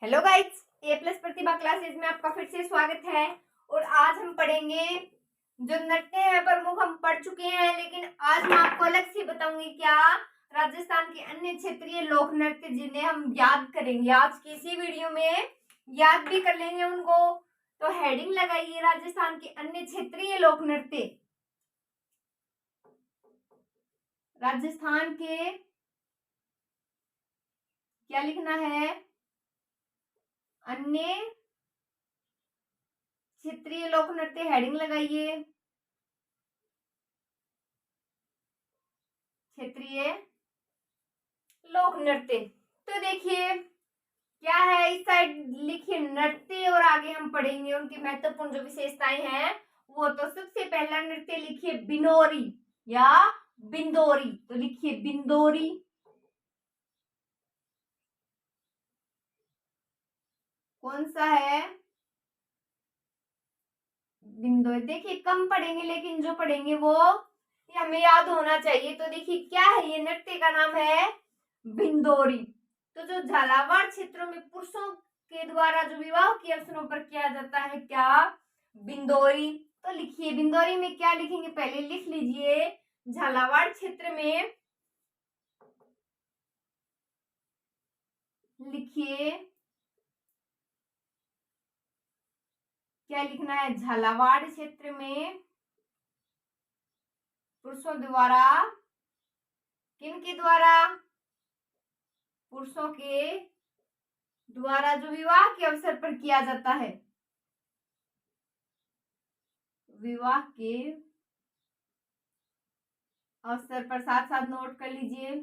Hello guys, ए plus प्रतिभा classes में आपका फिर से स्वागत है। और आज हम पढ़ेंगे जो नृत्य है प्रमुख हम पढ़ चुके हैं, लेकिन आज मैं आपको अलग से बताऊंगी क्या राजस्थान के अन्य क्षेत्रीय लोक नृत्य जिन्हें हम याद करेंगे। आज की इसी वीडियो में याद भी कर लेंगे उनको। तो हेडिंग लगाइए राजस्थान के अन्य क्षेत्रीय लोक नृत्य। राजस्थान के क्या लिखना है? अन्य क्षेत्रीय लोक नृत्य हेडिंग लगाइए। क्षेत्रीय लोक नृत्य। तो देखिए क्या है, इस साइड लिखिए नृत्य और आगे हम पढ़ेंगे उनकी महत्वपूर्ण जो विशेषताएं हैं वो। तो सबसे पहला नृत्य लिखिए बिनोरी या बिंदोरी। तो लिखिए बिंदोरी। कौन सा है? बिंदोरी। देखिए कम पढ़ेंगे लेकिन जो पढ़ेंगे वो ये हमें याद होना चाहिए। तो देखिए क्या है, ये नृत्य का नाम है बिंदोरी। तो जो झालावाड़ क्षेत्रों में पुरुषों के द्वारा जो विवाह के अवसरों पर किया जाता है क्या? बिंदोरी। तो लिखिए बिंदोरी में क्या लिखेंगे, पहले लिख लीजिए झालावाड़ क्षेत्र में। लिखिए क्या लिखना है, झालावाड़ क्षेत्र में पुरुषों द्वारा, किनके द्वारा? पुरुषों के द्वारा जो विवाह के अवसर पर किया जाता है। विवाह के अवसर पर, साथ साथ नोट कर लीजिए।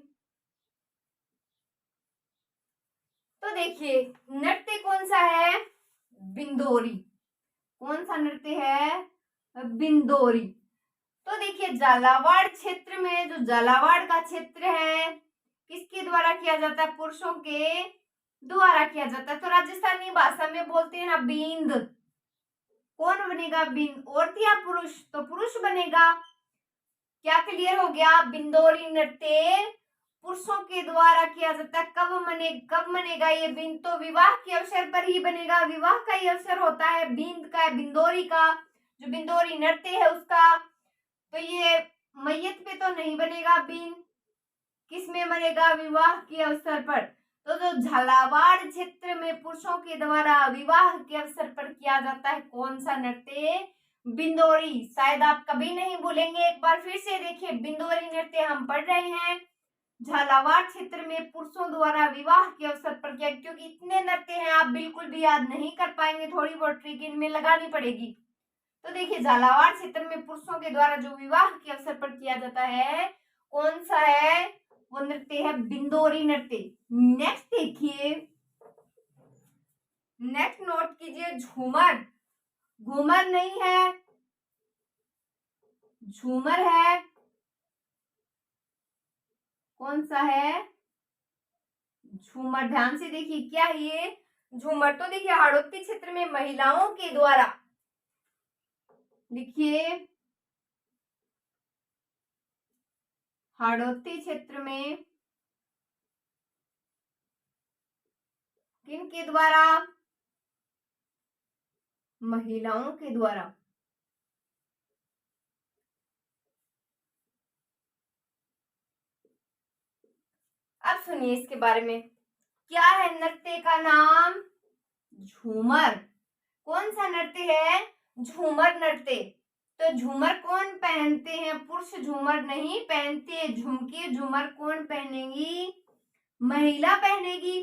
तो देखिए नृत्य कौन सा है? बिंदोरी। कौन सा नृत्य है? बिंदोरी। तो देखिए झालावाड़ क्षेत्र में, जो झालावाड़ का क्षेत्र है किसके द्वारा किया जाता है? पुरुषों के द्वारा किया जाता है। तो राजस्थानी भाषा में बोलते हैं ना बींद। कौन बनेगा बींद? औरत या पुरुष? तो पुरुष बनेगा। क्या क्लियर हो गया? बिंदोरी नृत्य पुरुषों के द्वारा किया जाता है। कब बनेगा ये बींद? तो विवाह के अवसर पर ही बनेगा। विवाह का ही अवसर होता है बींद का, बिंदोरी का, जो बिंदोरी नृत्य है उसका। तो ये मैयत पे तो नहीं बनेगा बीन। किस में बनेगा? विवाह के अवसर पर। तो जो झालावाड़ क्षेत्र में पुरुषों के द्वारा विवाह के अवसर पर किया जाता है कौन सा नृत्य? बिंदोरी। शायद आप कभी नहीं भूलेंगे, एक बार फिर से देखिए बिंदोरी नृत्य हम पढ़ रहे हैं। झालावाड़ क्षेत्र में पुरुषों द्वारा विवाह के अवसर पर किया, क्योंकि इतने नृत्य हैं आप बिल्कुल भी याद नहीं कर पाएंगे, थोड़ी बहुत ट्रिक इनमें लगानी पड़ेगी। तो देखिए झालावाड़ क्षेत्र में पुरुषों के द्वारा जो विवाह के अवसर पर किया जाता है कौन सा है? वो नृत्य है बिंदोरी नृत्य। नेक्स्ट देखिए, नेक्स्ट नोट कीजिए झूमर। घूमर नहीं है, झूमर है। कौन सा है? झूमर। ध्यान से देखिए क्या है ये झूमर। तो देखिए हाड़ौती क्षेत्र में महिलाओं के द्वारा, लिखिए हाड़ौती क्षेत्र में किन के द्वारा? महिलाओं के द्वारा। अब सुनिए इसके बारे में, क्या है नृत्य का नाम? झूमर। कौन सा नृत्य है? झूमर नृत्य। तो झूमर कौन पहनते हैं? पुरुष झूमर नहीं पहनते। झुमके झूमर कौन पहनेगी? महिला पहनेगी।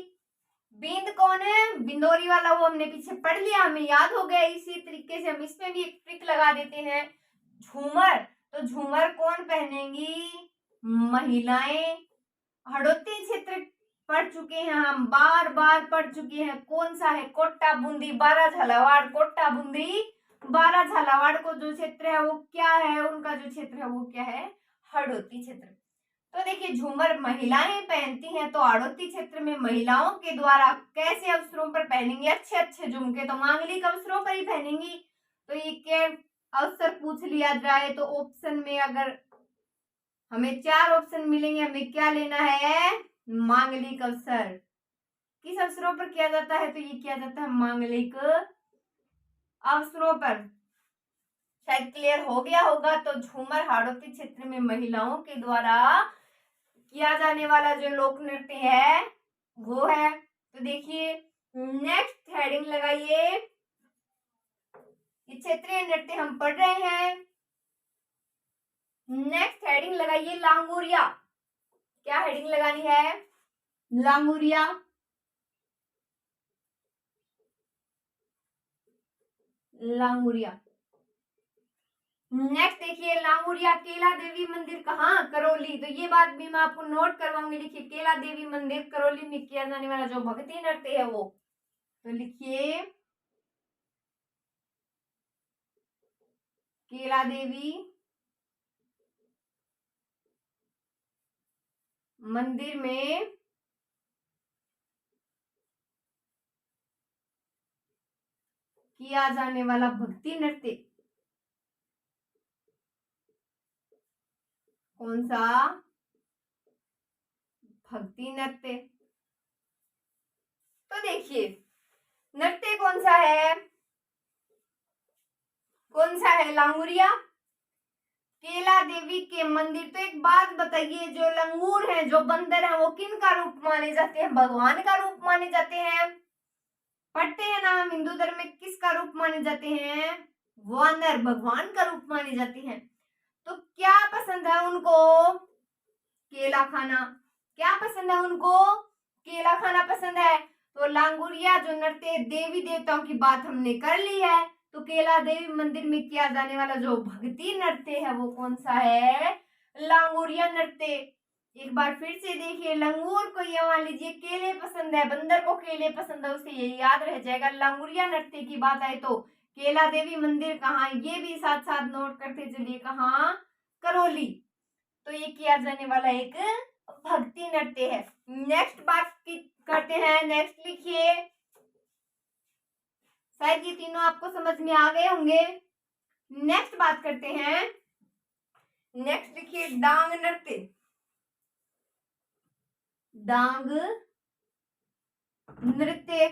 बींद कौन है? बिंदोरी वाला, वो हमने पीछे पढ़ लिया, हमें याद हो गया। इसी तरीके से हम इसमें भी एक ट्रिक लगा देते हैं। झूमर, तो झूमर कौन पहनेगी? महिलाएं। हड़ौती क्षेत्र पढ़ चुके हैं हम, बार बार पढ़ चुके हैं। कौन सा है? कोट्टा बूंदी, बारा झालावाड़। कोट्टा बूंदी, बारा झालावाड़ को जो क्षेत्र है वो क्या है? उनका जो क्षेत्र है वो क्या है? हड़ौती क्षेत्र। तो देखिए झूमर महिलाएं पहनती हैं, तो हड़ौती क्षेत्र में महिलाओं के द्वारा कैसे अवसरों पर पहनेंगे? अच्छे अच्छे झुमके तो मांगलिक अवसरों पर ही पहनेंगी। तो ये क्या अवसर पूछ लिया जाए तो ऑप्शन में अगर हमें 4 ऑप्शन मिलेंगे, हमें क्या लेना है? मांगलिक अवसर। किस अवसरों पर किया जाता है? तो ये किया जाता है मांगलिक अवसरों पर। शायद क्लियर हो गया होगा। तो झूमर हाड़ौती क्षेत्र में महिलाओं के द्वारा किया जाने वाला जो लोक नृत्य है वो है। तो देखिए नेक्स्ट हेडिंग लगाइए, क्षेत्रीय नृत्य हम पढ़ रहे हैं। नेक्स्ट हेडिंग लगाइए लांगुरिया। क्या हेडिंग लगानी है? लांगुरिया। लांगुरिया। नेक्स्ट देखिए लांगुरिया केला देवी मंदिर कहाँ? करौली। तो ये बात भी मैं आपको नोट करवाऊंगी। लिखिए केला देवी मंदिर करौली में किया जाने वाला जो भक्ति नृत्य है वो। तो लिखिए केला देवी मंदिर में किया जाने वाला भक्ति नृत्य कौन सा? भक्ति नृत्य। तो देखिए नृत्य कौन सा है? कौन सा है? लांगुरिया केला देवी के मंदिर। तो एक बात बताइए, जो लंगूर है, जो बंदर है, वो किन का रूप माने जाते हैं? भगवान का रूप माने जाते हैं। पढ़ते हैं ना हम हिंदू धर्म में, किसका रूप माने जाते हैं? वानर, भगवान का रूप माने जाते हैं। तो क्या पसंद है उनको? केला खाना। क्या पसंद है उनको? केला खाना पसंद है। तो लांगुरिया जो नृत्य देवी देवताओं की बात हमने कर ली है। तो केला देवी मंदिर में किया जाने वाला जो भक्ति नृत्य है वो कौन सा है? लांगुरिया नृत्य। एक बार फिर से देखिए, लंगूर को ये मान लीजिए केले पसंद है, बंदर को केले पसंद है, उसे ये याद रह जाएगा। लांगुरिया नृत्य की बात आए तो केला देवी मंदिर कहाँ, ये भी साथ साथ नोट करते चलिए, कहाँ? करौली। तो ये किया जाने वाला एक भक्ति नृत्य है। नेक्स्ट बात करते हैं। नेक्स्ट लिखिए, शायद ये तीनों आपको समझ में आ गए होंगे। नेक्स्ट बात करते हैं। नेक्स्ट लिखिए डांग नृत्य। डांग नृत्य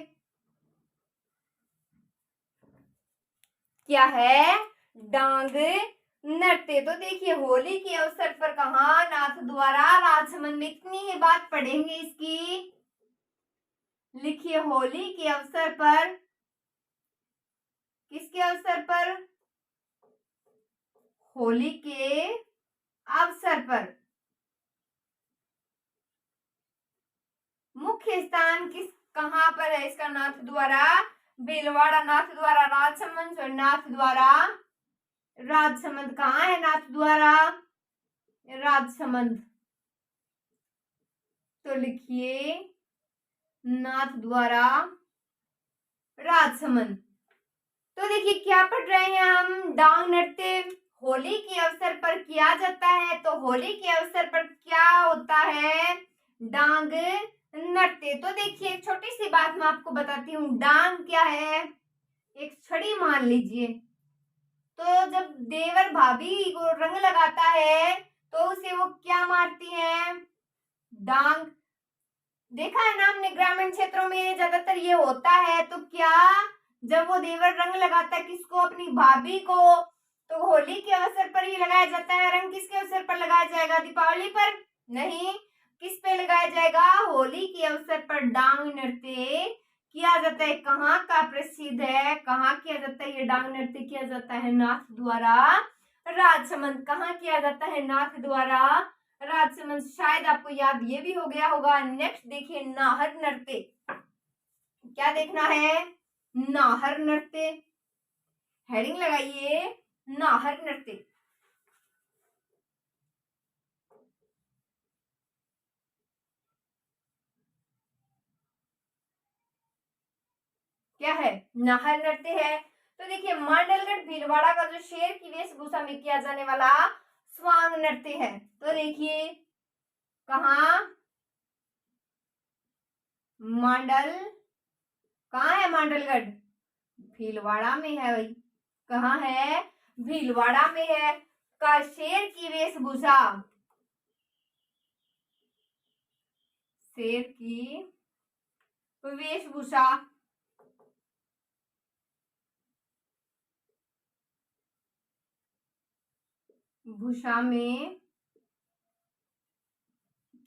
क्या है? डांग नृत्य। तो देखिए होली के अवसर पर कहा? नाथ द्वारा राजसमंद में। इतनी ही बात पढ़ेंगे इसकी। लिखिए होली के अवसर पर, किसके अवसर पर? होली के अवसर पर। मुख्य स्थान किस कहां पर है इसका? नाथ द्वारा भीलवाड़ा, नाथ द्वारा राजसमंद और नाथ द्वारा राजसमंद। कहाँ है नाथ द्वारा? राजसमंद। तो लिखिए नाथ द्वारा राजसमंद। तो देखिए क्या पढ़ रहे हैं हम? डांग नृत्य होली के अवसर पर किया जाता है। तो होली के अवसर पर क्या होता है? डांग नृत्य। तो देखिए एक छोटी सी बात मैं आपको बताती हूँ। डांग क्या है? एक छड़ी मान लीजिए। तो जब देवर भाभी को रंग लगाता है तो उसे वो क्या मारती है? डांग। देखा है ना हमने, ग्रामीण क्षेत्रों में ज्यादातर ये होता है। तो क्या जब वो देवर रंग लगाता है किसको? अपनी भाभी को। तो होली के अवसर पर ही लगाया जाता है रंग। किसके अवसर पर लगाया जाएगा? दीपावली पर? नहीं, किस पे लगाया जाएगा? होली के अवसर पर डांग नृत्य किया जाता है। कहाँ का प्रसिद्ध है? कहाँ किया जाता है ये डांग नृत्य? किया जाता है नाथ द्वारा राजसमंद। कहाँ किया जाता है? नाथ द्वारा राजसमंद। शायद आपको याद ये भी हो गया होगा। नेक्स्ट देखिए नाहर नृत्य। क्या देखना है? नाहर नृत्य। हेडिंग लगाइए नाहर नृत्य। क्या है? नाहर नृत्य है। तो देखिए मांडलगढ़ भीलवाड़ा का जो शेर की वेशभूषा में किया जाने वाला स्वांग नृत्य है। तो देखिए कहा? मांडल। कहाँ है मांडलगढ़? भीलवाड़ा में है भाई। कहाँ है? भीलवाड़ा में है। का शेर की वेशभूषा, शेर की वेशभूषा, भूषा में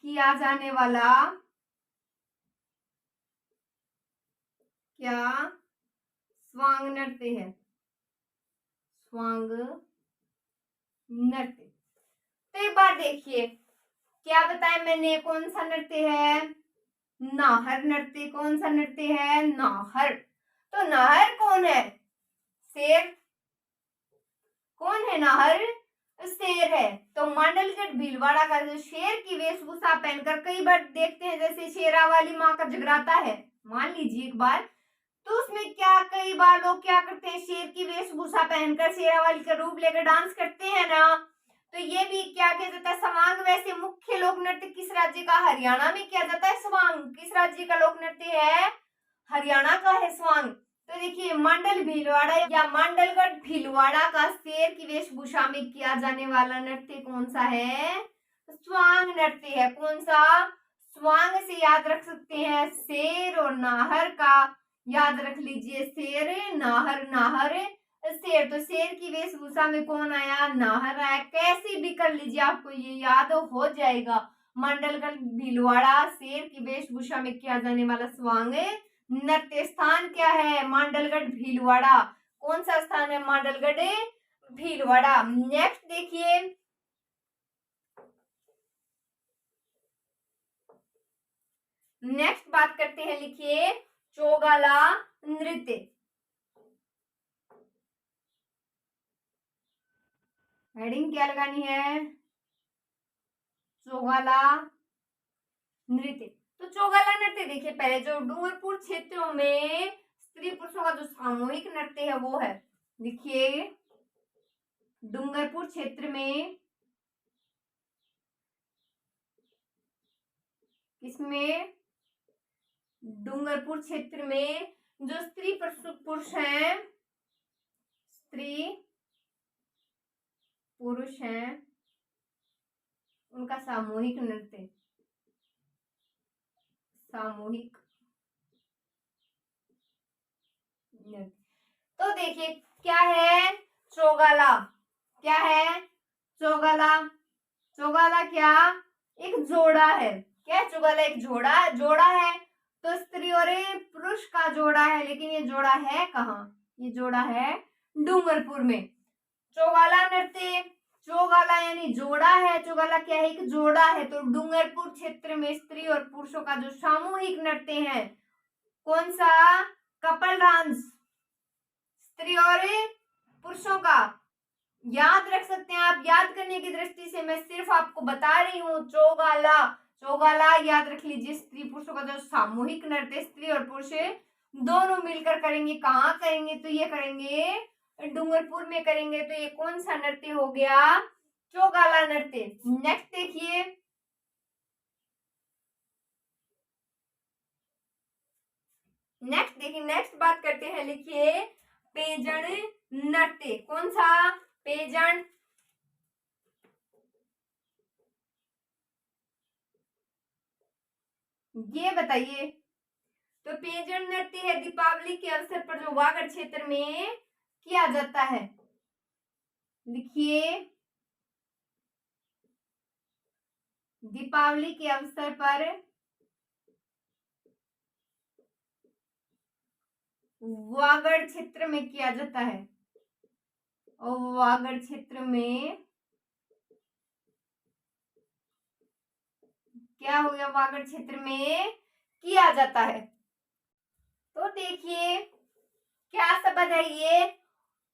किया जाने वाला क्या स्वांग नृत्य है? स्वांग नृत्य। तो एक बार देखिए, क्या बताया मैंने, कौन सा नृत्य है? नाहर नृत्य। कौन सा नृत्य है? नाहर। तो नाहर कौन है? शेर। कौन है नाहर? शेर है। तो मांडलगढ़ भीलवाड़ा का जो शेर की वेशभूषा पहनकर, कई बार देखते हैं जैसे शेरावाली माँ का जगराता है, मान लीजिए एक बार, तो उसमें क्या कई बार लोग क्या करते हैं, शेर की वेशभूषा पहनकर शेरावाली का रूप लेकर डांस करते हैं ना। तो ये भी क्या किया जाता है? स्वांग। वैसे मुख्य लोक नृत्य किस राज्य का? हरियाणा में किया जाता है स्वांग। किस राज्य का लोक नृत्य है? हरियाणा का है स्वांग। तो देखिए, मांडल भीलवाड़ा या मांडलगढ़ भीलवाड़ा का शेर की वेशभूषा में किया जाने वाला नृत्य कौन सा है? स्वांग नृत्य है। कौन सा? स्वांग से याद रख सकते हैं शेर और नाहर का, याद रख लीजिए, शेर नाहर, नाहर शेर। तो शेर की वेशभूषा में कौन आया? नाहर आया। कैसे भी कर लीजिए, आपको ये याद हो जाएगा। मांडलगढ़ भीलवाड़ा शेर की वेशभूषा में किया जाने वाला स्वांग नृत्य। स्थान क्या है? मांडलगढ़ भीलवाड़ा। कौन सा स्थान है? मांडलगढ़ भीलवाड़ा। नेक्स्ट देखिए, नेक्स्ट बात करते हैं, लिखिए चौगाला नृत्य। हेडिंग क्या लगानी है? चौगाला नृत्य। तो चौगाला नृत्य देखिए, पहले जो डूंगरपुर क्षेत्रों में स्त्री पुरुषों का जो सामूहिक नृत्य है वो है, देखिए डूंगरपुर क्षेत्र में, इसमें डूंगरपुर क्षेत्र में जो स्त्री पुरुष हैं, स्त्री पुरुष हैं, उनका सामूहिक नृत्य, सामूहिक नृत्य। तो देखिए क्या है? चौगाला। क्या है? चौगाला। चौगाला क्या? एक जोड़ा है। क्या है? चौगाला एक जोड़ा है। तो स्त्री और पुरुष का जोड़ा है, लेकिन ये जोड़ा है कहाँ? ये जोड़ा है डूंगरपुर में। चौगाला नृत्य, चौगाला यानी जोड़ा है। चौगाला क्या है? एक जोड़ा है। तो डूंगरपुर क्षेत्र में स्त्री और पुरुषों का जो सामूहिक नृत्य है, कौन सा? कपल डांस, स्त्री और पुरुषों का। याद रख सकते हैं आप, याद करने की दृष्टि से मैं सिर्फ आपको बता रही हूँ। चौगाला, चौगाला याद रख लीजिए, स्त्री पुरुषों का जो सामूहिक नृत्य, स्त्री और पुरुष दोनों मिलकर करेंगे। कहाँ करेंगे? तो ये करेंगे डूंगरपुर में करेंगे। तो ये कौन सा नृत्य हो गया? चौगाला नृत्य। नेक्स्ट देखिए, नेक्स्ट बात करते हैं, लिखिए पेजन नृत्य। कौन सा? पेजन। ये बताइए, तो पेजन नृत्य है दीपावली के अवसर पर जो वागड़ क्षेत्र में किया जाता है। लिखिए दीपावली के अवसर पर वागड़ क्षेत्र में किया जाता है। और वागड़ क्षेत्र में क्या हो गया? वागड़ क्षेत्र में किया जाता है। तो देखिए क्या शब्द है ये?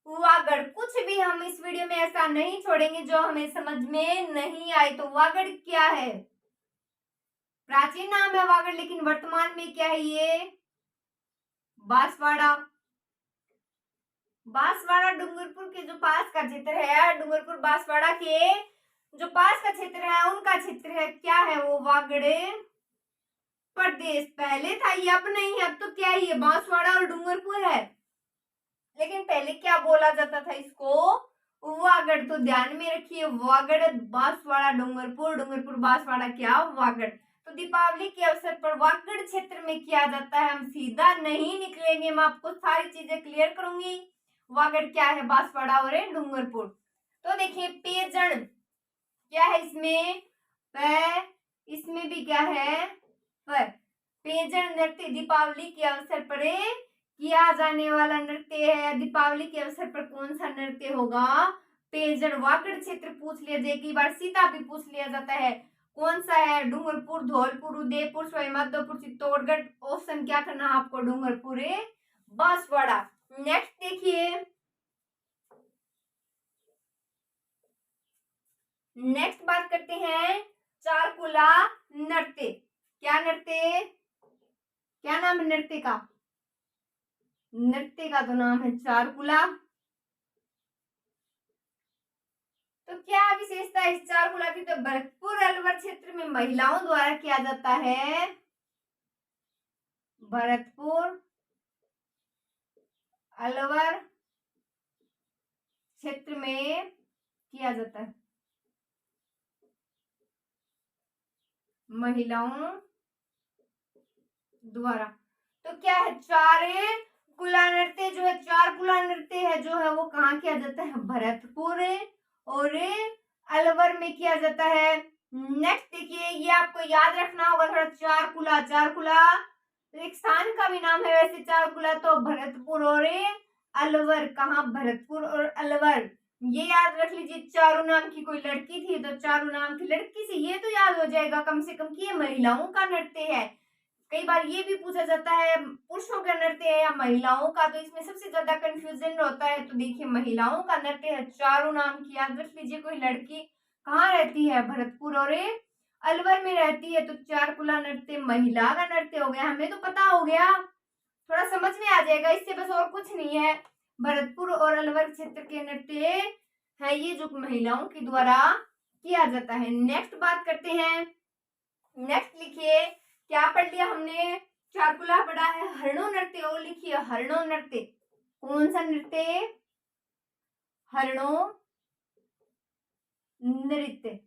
वागड़। कुछ भी हम इस वीडियो में ऐसा नहीं छोड़ेंगे जो हमें समझ में नहीं आए। तो वागड़ क्या है? प्राचीन नाम है वागड़, लेकिन वर्तमान में क्या है ये? बांसवाड़ा। बांसवाड़ा डूंगरपुर के जो पास का क्षेत्र है, डूंगरपुर बांसवाड़ा के जो पास का क्षेत्र है, उनका क्षेत्र है। क्या है वो? वागड़ प्रदेश। पहले था ये, अब नहीं है। अब तो क्या है ये? बांसवाड़ा और डूंगरपुर है। लेकिन पहले क्या बोला जाता था इसको? वागड़। तो ध्यान में रखिए, वागड़ बांसवाड़ा डूंगरपुर, डूंगरपुर बांसवाड़ा क्या? वागड़। तो दीपावली के अवसर पर वागड़ क्षेत्र में किया जाता है। हम सीधा नहीं निकलेंगे, मैं आपको सारी चीजें क्लियर करूंगी। वागड़ क्या है, बांसवाड़ा और डूंगरपुर। तो देखिए पेजन क्या है इसमें, इसमें भी क्या है, पेजन नृत्य दीपावली के अवसर पर किया जाने वाला नृत्य है। दीपावली के अवसर पर कौन सा नृत्य होगा, पेजन। वागड़ क्षेत्र पूछ लिया जाए, कई बार सीता भी पूछ लिया जाता है, कौन सा है, डूंगरपुर, धौलपुर, उदयपुर, सवाईमाधोपुर, चित्तौड़गढ़। ऑप्शन क्या करना है आपको, डूंगरपुर बांसवाड़ा। नेक्स्ट देखिए, नेक्स्ट बात करते हैं चारकुला नृत्य। क्या नृत्य, क्या नाम है नृत्य का, नृत्य का तो नाम है चारकुला। तो क्या विशेषता है इस चारकुला की, तो भरतपुर अलवर क्षेत्र में महिलाओं द्वारा किया जाता है। भरतपुर अलवर क्षेत्र में किया जाता है महिलाओं द्वारा। तो क्या है, चार कुला नृत्य जो है, चार कुला नृत्य है जो है वो कहाँ किया जाता है, भरतपुर और अलवर में किया जाता है। नेक्स्ट देखिए, ये आपको याद रखना होगा थोड़ा, चारकुला, चारकुला एक स्थान का भी नाम है वैसे चारकुला, तो भरतपुर और अलवर। कहाँ, भरतपुर और अलवर, ये याद रख लीजिए। चारू नाम की कोई लड़की थी, तो चारू नाम की लड़की से ये तो याद हो जाएगा कम से कम कि ये महिलाओं का नृत्य है। कई बार ये भी पूछा जाता है पुरुषों का नृत्य है या महिलाओं का, तो इसमें सबसे ज्यादा कंफ्यूजन होता है। तो देखिए महिलाओं का नृत्य है, चारू नाम की याद रख लीजिए। कोई लड़की कहाँ रहती है, भरतपुर और अलवर में रहती है, तो चारकुला नृत्य महिला का नृत्य हो गया। हमें तो पता हो गया, थोड़ा समझ में आ जाएगा इससे, बस और कुछ नहीं है। भरतपुर और अलवर क्षेत्र के नृत्य है ये जो महिलाओं के द्वारा किया जाता है। नेक्स्ट बात करते हैं, नेक्स्ट लिखिए, क्या पढ़ लिया हमने, चारकुला पढ़ा है, हरणो नृत्य। और लिखिए हरणो नृत्य, कौन सा नृत्य, हरणो नृत्य।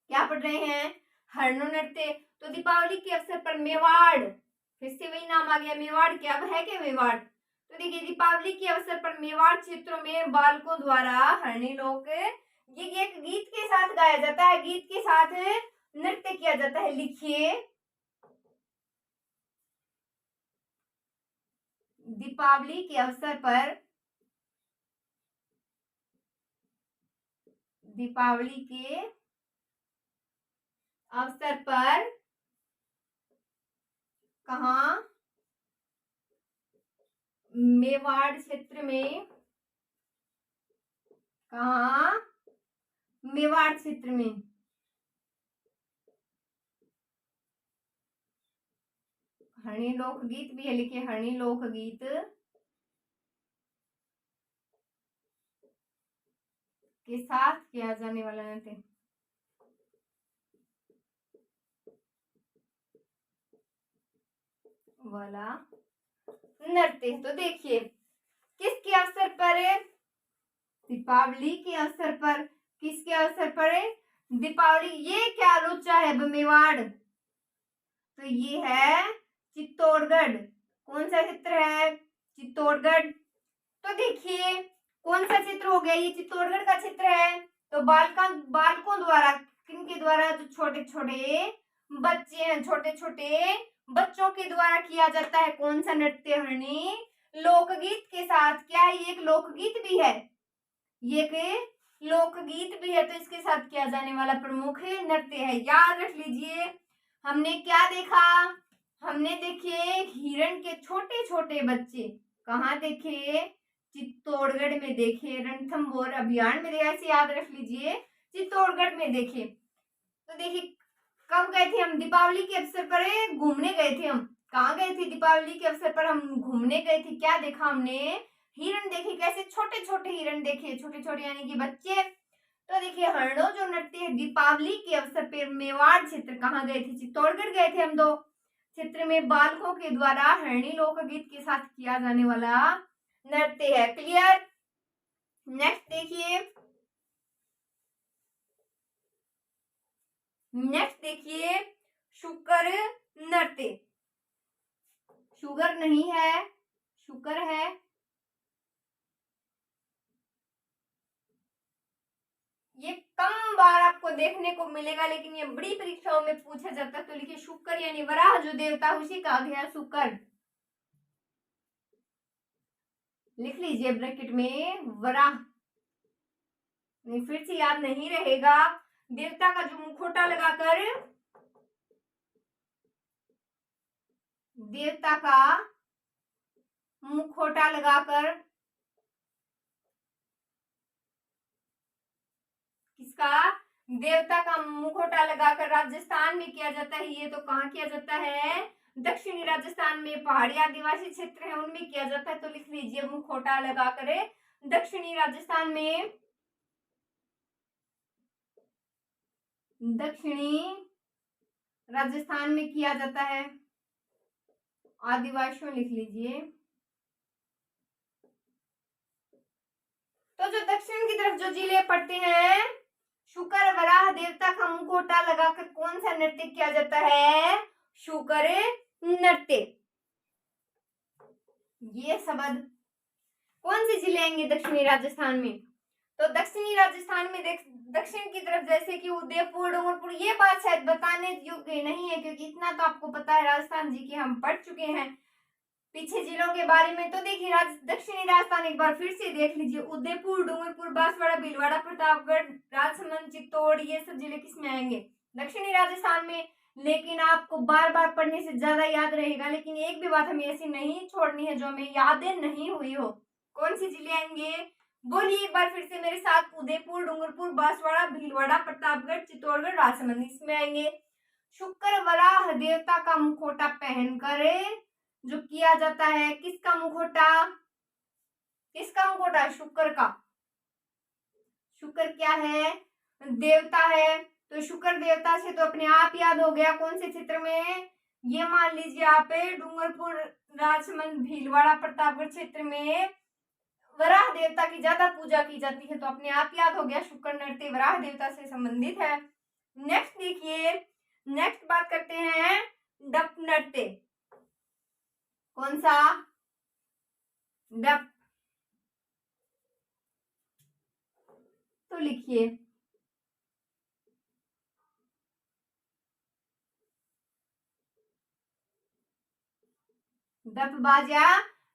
क्या पढ़ रहे हैं, हरणो नृत्य। तो दीपावली के अवसर पर मेवाड़, फिर से वही नाम आ गया मेवाड़, क्या है क्या मेवाड़। तो देखिए दीपावली के अवसर पर मेवाड़ क्षेत्रों में बालकों द्वारा हरणी लोक ये एक गीत के साथ गाया जाता है, गीत के साथ नृत्य किया जाता है। लिखिए दीपावली के अवसर पर, दीपावली के अवसर पर कहाँ, मेवाड़ क्षेत्र में, कहाँ, मेवाड़ क्षेत्र में। हरणी लोकगीत भी है, लिखिए हरणी लोकगीत के साथ किया जाने वाला नृत्य, वाला नृत्य। तो देखिए किसके अवसर पर, दीपावली के अवसर पर, किसके अवसर पर, दीपावली। ये क्या लोचा है, मेवाड़, तो ये है चित्तौड़गढ़। कौन सा क्षेत्र है, चित्तौड़गढ़। तो देखिए कौन सा क्षेत्र हो गया, ये चित्तौड़गढ़ का क्षेत्र है। तो बालकों द्वारा, किनके द्वारा, जो छोटे छोटे बच्चे हैं, छोटे छोटे बच्चों के द्वारा किया जाता है कौन सा नृत्य, हरणी लोकगीत के साथ। क्या है, ये एक लोकगीत भी है, ये एक लोकगीत भी है, तो इसके साथ किया जाने वाला प्रमुख नृत्य है। याद रख लीजिए हमने क्या देखा, हमने देखे हिरण के छोटे छोटे बच्चे, कहाँ देखे, चित्तौड़गढ़ में देखे, रणथंभौर अभियान में देखे, ऐसे याद रख लीजिए चित्तौड़गढ़ में देखे। तो देखिए कब गए थे हम, दीपावली के अवसर पर घूमने गए थे। हम कहाँ गए थे, दीपावली के अवसर पर हम घूमने गए थे। क्या देखा हमने, हिरण देखे, कैसे छोटे छोटे हिरण देखे, छोटे छोटे यानी कि बच्चे। तो देखिए हरणों जो नृत्य है दीपावली के अवसर पर मेवाड़ क्षेत्र, कहाँ गए थे, चित्तौड़गढ़ गए थे हम। दो क्षेत्र में बालकों के द्वारा हरणी लोकगीत के साथ किया जाने वाला नृत्य है। क्लियर। नेक्स्ट देखिए, नेक्स्ट देखिए शुकर नृत्य। शुगर नहीं है, शुकर है। ये कम बार आपको देखने को मिलेगा, लेकिन ये बड़ी परीक्षाओं में पूछा जाता है। तो लिखिए शुक्र यानी वराह जो देवता उसी का गया शुक्र। लिख लीजिए ब्रैकेट में वराह। फिर से याद नहीं रहेगा। देवता का जो मुखौटा लगाकर, देवता का मुखौटा लगाकर, किसका? देवता का मुखौटा लगाकर राजस्थान में किया जाता है। ये तो कहाँ किया जाता है? दक्षिणी राजस्थान में पहाड़ी आदिवासी क्षेत्र है उनमें किया जाता है। तो लिख लीजिए मुखौटा लगाकर दक्षिणी राजस्थान में, दक्षिणी राजस्थान में किया जाता है। आदिवासियों लिख लीजिए। तो जो दक्षिण की तरफ जो जिले पड़ते हैं, शुकर वराह देवता का मुखौटा लगाकर कौन सा नृत्य किया जाता है? शुकर नृत्य। ये शब्द कौन से जिले आएंगे दक्षिणी राजस्थान में? तो दक्षिणी राजस्थान में दक्षिण की तरफ जैसे कि उदयपुर, डूंगरपुर। ये बात शायद बताने योग्य नहीं है, क्योंकि इतना तो आपको पता है राजस्थान जी के हम पढ़ चुके हैं पीछे जिलों के बारे में। तो देखिए दक्षिणी राजस्थान एक बार फिर से देख लीजिए। उदयपुर, डूंगरपुर, बांसवाड़ा, भीलवाड़ा, प्रतापगढ़, राजसमंद, चित्तौड़, ये सब जिले किसमें आएंगे? दक्षिणी राजस्थान में। लेकिन आपको बार बार पढ़ने से ज्यादा याद रहेगा। लेकिन एक भी बात हमें ऐसी नहीं छोड़नी है जो हमें यादें नहीं हुई हो। कौन सी जिले आएंगे? बोलिए एक बार फिर से मेरे साथ। उदयपुर, डूंगरपुर, बांसवाड़ा, भीलवाड़ा, प्रतापगढ़, चित्तौड़गढ़, राजसमंद, इसमें आएंगे। शुक्र वराह देवता का मुखौटा पहनकर जो किया जाता है, किसका मुखौटा? किसका मुखौटा? शुक्र का। शुक्र क्या है? देवता है। तो शुक्र देवता से तो अपने आप याद हो गया कौन से क्षेत्र में? ये मान लीजिए आप डूंगरपुर, राजसमंद, भीलवाड़ा, प्रतापगढ़ क्षेत्र में वराह देवता की ज्यादा पूजा की जाती है। तो अपने आप याद हो गया शुक्र नृत्य वराह देवता से संबंधित है। नेक्स्ट देखिए, नेक्स्ट बात करते हैं डप नृत्य। कौन सा? डप। तो लिखिए डप बाजा,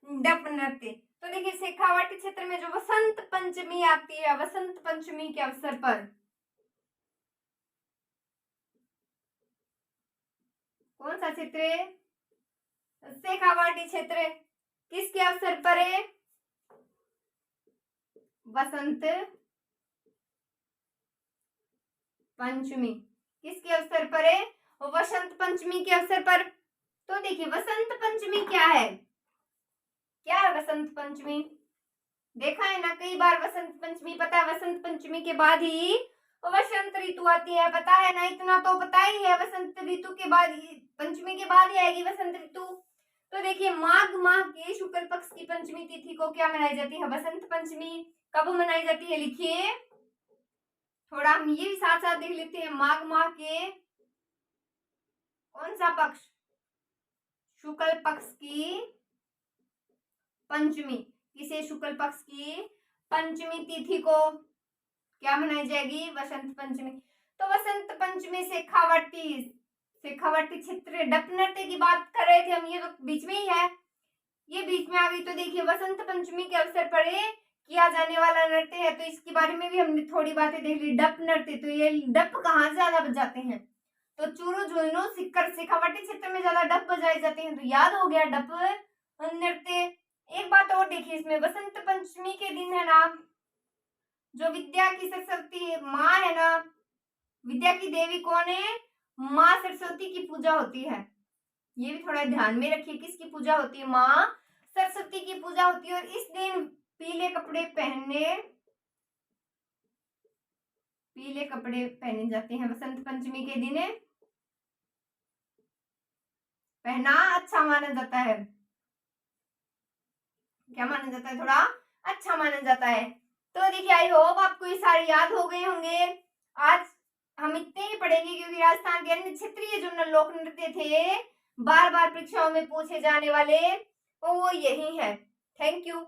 डप नृत्य। तो देखिए शेखावाटी क्षेत्र में जो वसंत पंचमी आती है, वसंत पंचमी के अवसर पर, कौन सा क्षेत्र? शेखावाटी क्षेत्र। किसके अवसर पर है? वसंत पंचमी। किसके अवसर पर है? वसंत पंचमी के अवसर पर। तो देखिए वसंत पंचमी क्या है? क्या है वसंत पंचमी? देखा है ना कई बार वसंत पंचमी। पता है वसंत पंचमी के बाद ही वसंत ऋतु आती है। पता है ना, इतना तो पता ही है। वसंत ऋतु के बाद ही, पंचमी के बाद ही आएगी वसंत ऋतु। तो देखिए माघ माह के शुक्ल पक्ष की पंचमी तिथि को क्या मनाई जाती है? वसंत पंचमी। कब मनाई जाती है? लिखिए थोड़ा हम ये भी साथ साथ देख लेते हैं। माघ माह के कौन सा पक्ष? शुक्ल पक्ष की पंचमी। किसे? शुक्ल पक्ष की पंचमी तिथि को क्या मनाई जाएगी? वसंत पंचमी। तो वसंत पंचमी शेखावाटी, शेखावाटी क्षेत्र डप नृत्य की बात कर रहे थे हम। ये तो बीच में ही है, ये बीच में आ गई। तो देखिए वसंत पंचमी के अवसर पर किया जाने वाला नृत्य है। तो इसके बारे में भी हमने थोड़ी बातें देख ली। डप नृत्य, तो ये डप कहाँ से ज्यादा बजाते हैं? तो चूरू, झुंझुनू, सीकर, शेखावाटी क्षेत्र में ज्यादा डप बजाए जाते हैं। तो याद हो गया डप नृत्य। एक बात और देखिए इसमें, वसंत पंचमी के दिन है ना, जो विद्या की सरस्वती माँ है ना, विद्या की देवी कौन है? माँ सरस्वती की पूजा होती है। ये भी थोड़ा ध्यान में रखिए। किसकी पूजा होती है? माँ सरस्वती की पूजा होती है। और इस दिन पीले कपड़े पहने जाते हैं। वसंत पंचमी के दिन पहना अच्छा माना जाता है। क्या माना जाता है? थोड़ा अच्छा माना जाता है। तो देखिए आई होप आपको ये सारे याद हो गए होंगे। आज हम इतने ही पढ़ेंगे क्योंकि राजस्थान के अन्य क्षेत्रीय जो लोक नृत्य थे बार बार परीक्षाओं में पूछे जाने वाले वो यही है। Thank you.